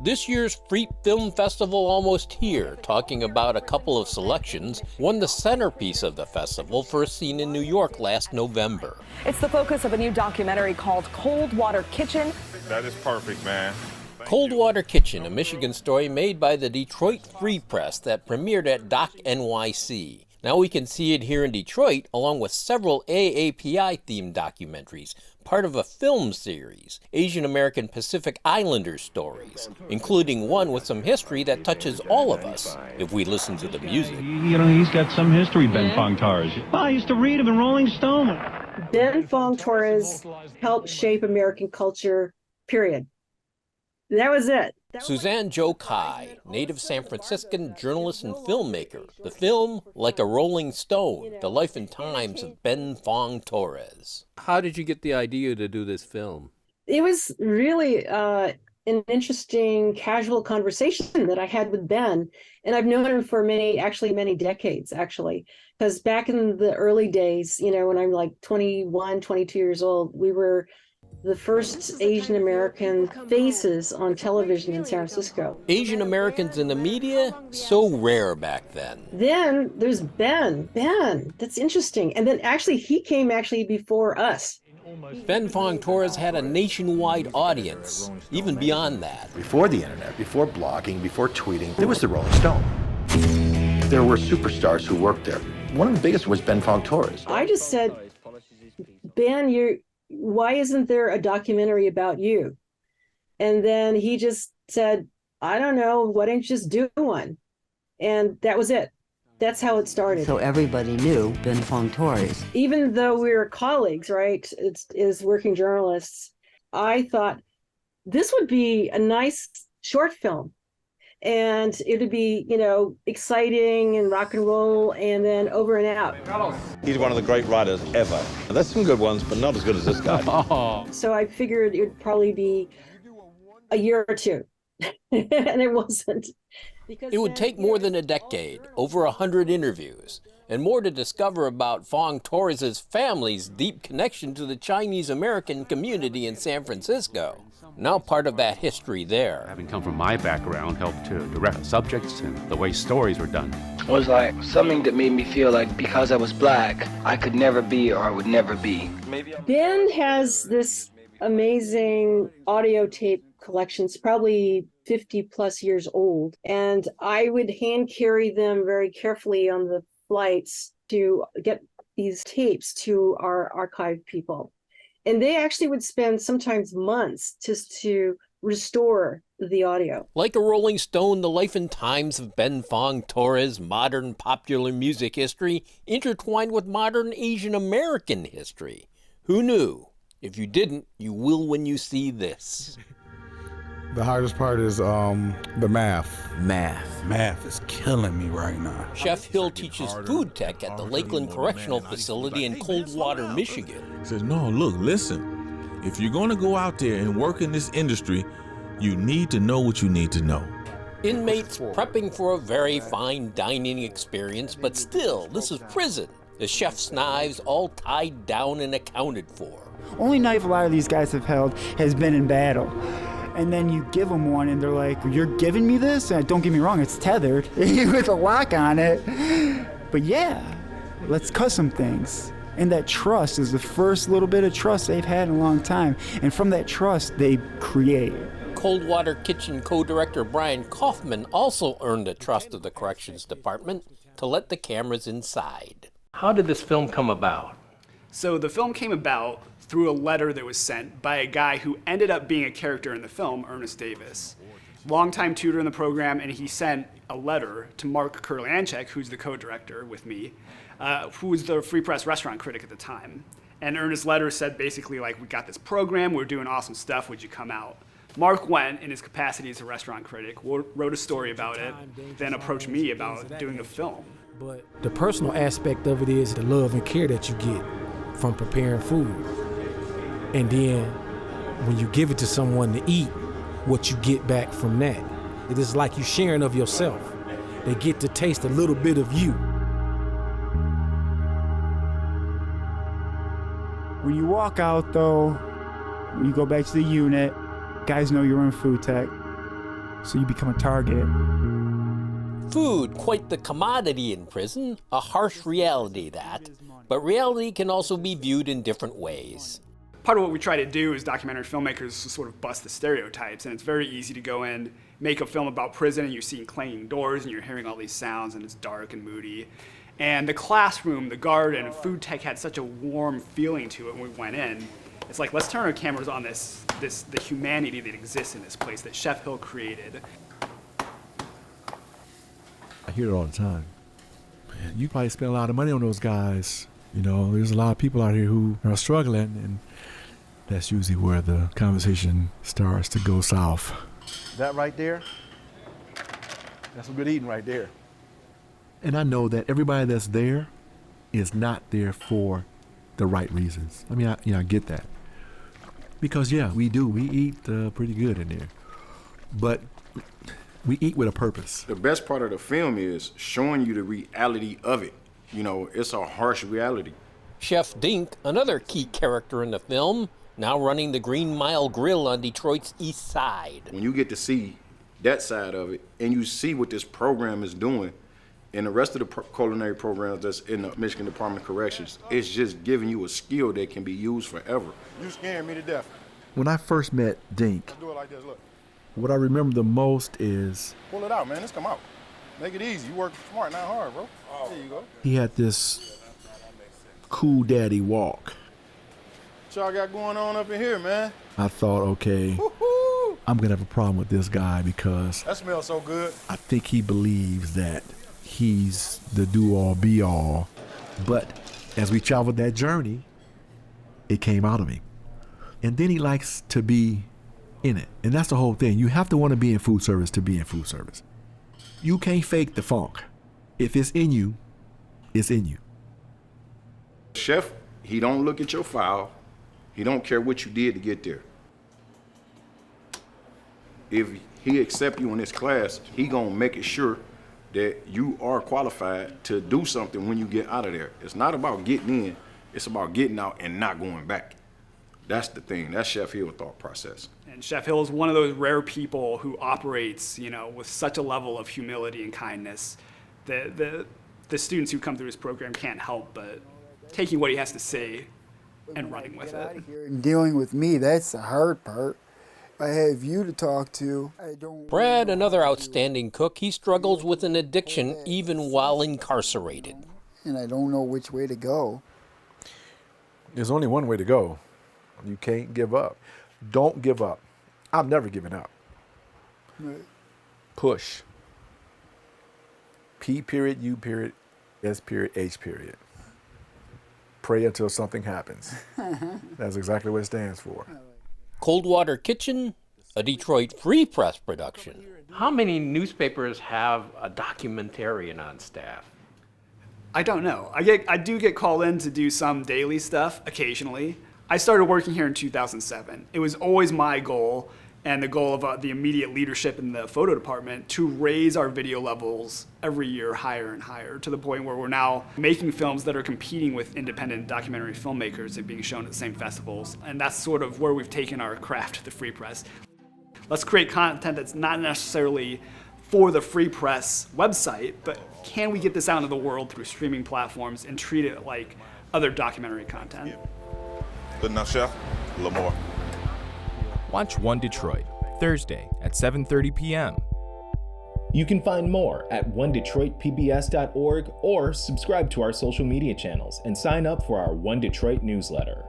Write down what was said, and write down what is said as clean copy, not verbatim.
This year's Freep Film Festival almost here, talking about a couple of selections, won the centerpiece of the festival, first seen in New York last November. It's the focus of a new documentary called Coldwater Kitchen. That is perfect, man. Coldwater Kitchen, a Michigan story made by the Detroit Free Press that premiered at DOC NYC. Now we can see it here in Detroit, along with several AAPI-themed documentaries, part of a film series, Asian American Pacific Islander stories, including one with some history that touches all of us, if we listen to the music. You know, he's got some history, Ben Fong-Torres. I used to read him in Rolling Stone. Ben Fong-Torres helped shape American culture, period. That was it. Suzanne Joe Kai, native San Franciscan journalist and filmmaker. The film, Like a Rolling Stone, the life and times of Ben Fong-Torres. How did you get the idea to do this film? It was really an interesting casual conversation that I had with Ben. And I've known him for many decades, actually. Because back in the early days, you know, when I'm like 21, 22 years old, we were the first Asian American faces on television in San Francisco. Asian Americans in the media? So rare back then. Then there's Ben. That's interesting. And then he came before us. Ben Fong-Torres had a nationwide audience, even beyond that. Before the internet, before blogging, before tweeting, there was the Rolling Stone. There were superstars who worked there. One of the biggest was Ben Fong-Torres. I just said, Ben, why isn't there a documentary about you? And then he just said, I don't know, why don't you just do one? And that was it. That's how it started. So everybody knew Ben Fong-Torres. Even though we were colleagues, right, as working journalists, I thought this would be a nice short film. And it would be, you know, exciting and rock and roll and then over and out. He's one of the great writers ever. There's some good ones, but not as good as this guy. So I figured it would probably be a year or two. And it wasn't. It would take more than a decade, over 100 interviews, and more to discover about Fong-Torres' family's deep connection to the Chinese-American community in San Francisco. Now part of that history there. Having come from my background, helped to direct subjects and the way stories were done. It was like something that made me feel like because I was black, I could never be or I would never be. Ben has this amazing audio tape collections, probably 50 plus years old. And I would hand carry them very carefully on the flights to get these tapes to our archive people. And they actually would spend sometimes months just to restore the audio. Like a Rolling Stone, the life and times of Ben Fong-Torres' modern popular music history intertwined with modern Asian American history. Who knew? If you didn't, you will when you see this. The hardest part is the math. Math is killing me right now. Chef Hill teaches food tech at the Lakeland Correctional Facility in Coldwater, Michigan. He says, no, look, listen. If you're going to go out there and work in this industry, you need to know what you need to know. Inmates prepping for a very fine dining experience, but still, this is prison. The chef's knives all tied down and accounted for. Only knife a lot of these guys have held has been in battle. And then you give them one and they're like, you're giving me this? And don't get me wrong, it's tethered with a lock on it. But yeah, let's cut some things. And that trust is the first little bit of trust they've had in a long time. And from that trust, they create. Coldwater Kitchen co-director Brian Kaufman also earned the trust of the Corrections Department to let the cameras inside. How did this film come about? So the film came about through a letter that was sent by a guy who ended up being a character in the film, Ernest Davis. Longtime tutor in the program, and he sent a letter to Mark Kurlianchek, who's the co-director with me, who was the Free Press restaurant critic at the time. And Ernest's letter said basically like, we got this program, we're doing awesome stuff, would you come out? Mark went in his capacity as a restaurant critic, wrote a story about it, then approached me about doing a film. But the personal aspect of it is the love and care that you get from preparing food. And then when you give it to someone to eat, what you get back from that. It is like you sharing of yourself. They get to taste a little bit of you. When you walk out though, when you go back to the unit, guys know you're in food tech. So you become a target. Food, quite the commodity in prison, a harsh reality that. But reality can also be viewed in different ways. Part of what we try to do as documentary filmmakers is to sort of bust the stereotypes, and it's very easy to go in, make a film about prison, and you're seeing clanging doors, and you're hearing all these sounds, and it's dark and moody. And the classroom, the garden, and food tech had such a warm feeling to it when we went in. It's like, let's turn our cameras on the humanity that exists in this place that Chef Hill created. I hear it all the time. Man, you probably spend a lot of money on those guys. You know, there's a lot of people out here who are struggling, and that's usually where the conversation starts to go south. That right there, that's some good eating right there. And I know that everybody that's there is not there for the right reasons. I mean, I get that. Because, yeah, we do. We eat pretty good in there. But we eat with a purpose. The best part of the film is showing you the reality of it. You know, it's a harsh reality. Chef Dink, another key character in the film, now running the Green Mile Grill on Detroit's East Side. When you get to see that side of it, and you see what this program is doing, and the rest of the culinary programs that's in the Michigan Department of Corrections, it's just giving you a skill that can be used forever. You scaring me to death. When I first met Dink, Let's do it like this, look. what I remember the most is Pull it out, man, let's come out. Make it easy, you work smart, not hard, bro. There you go. he had this cool daddy walk. What y'all got going on up in here, man? I thought, okay, Woo-hoo! I'm gonna have a problem with this guy because That smells so good. I think he believes that he's the do-all, be-all. But as we traveled that journey, it came out of him. And then he likes to be in it. And that's the whole thing. You have to want to be in food service to be in food service. You can't fake the funk. If it's in you, it's in you. Chef, he don't look at your file. He don't care what you did to get there. If he accept you in this class, he gonna make it sure that you are qualified to do something when you get out of there. It's not about getting in, it's about getting out and not going back. That's the thing, that's Chef Hill's thought process. And Chef Hill is one of those rare people who operates, you know, with such a level of humility and kindness that the students who come through his program can't help but taking what he has to say and running with it. And dealing with me, that's the hard part. I have you to talk to. Brad, another outstanding cook, he struggles with an addiction even while incarcerated. And I don't know which way to go. There's only one way to go. You can't give up. Don't give up. I'm never giving up. Right. Push. P period, U period, S period, H period. Pray until something happens. That's exactly what it stands for. Coldwater Kitchen, a Detroit Free Press production. How many newspapers have a documentarian on staff? I don't know. I do get called in to do some daily stuff occasionally. I started working here in 2007. It was always my goal and the goal of the immediate leadership in the photo department to raise our video levels every year higher and higher to the point where we're now making films that are competing with independent documentary filmmakers and being shown at the same festivals. And that's sort of where we've taken our craft to the Free Press. Let's create content that's not necessarily for the Free Press website, but can we get this out into the world through streaming platforms and treat it like other documentary content? Good enough, Chef? A little more. Watch One Detroit, Thursday at 7:30 p.m. You can find more at onedetroitpbs.org or subscribe to our social media channels and sign up for our One Detroit newsletter.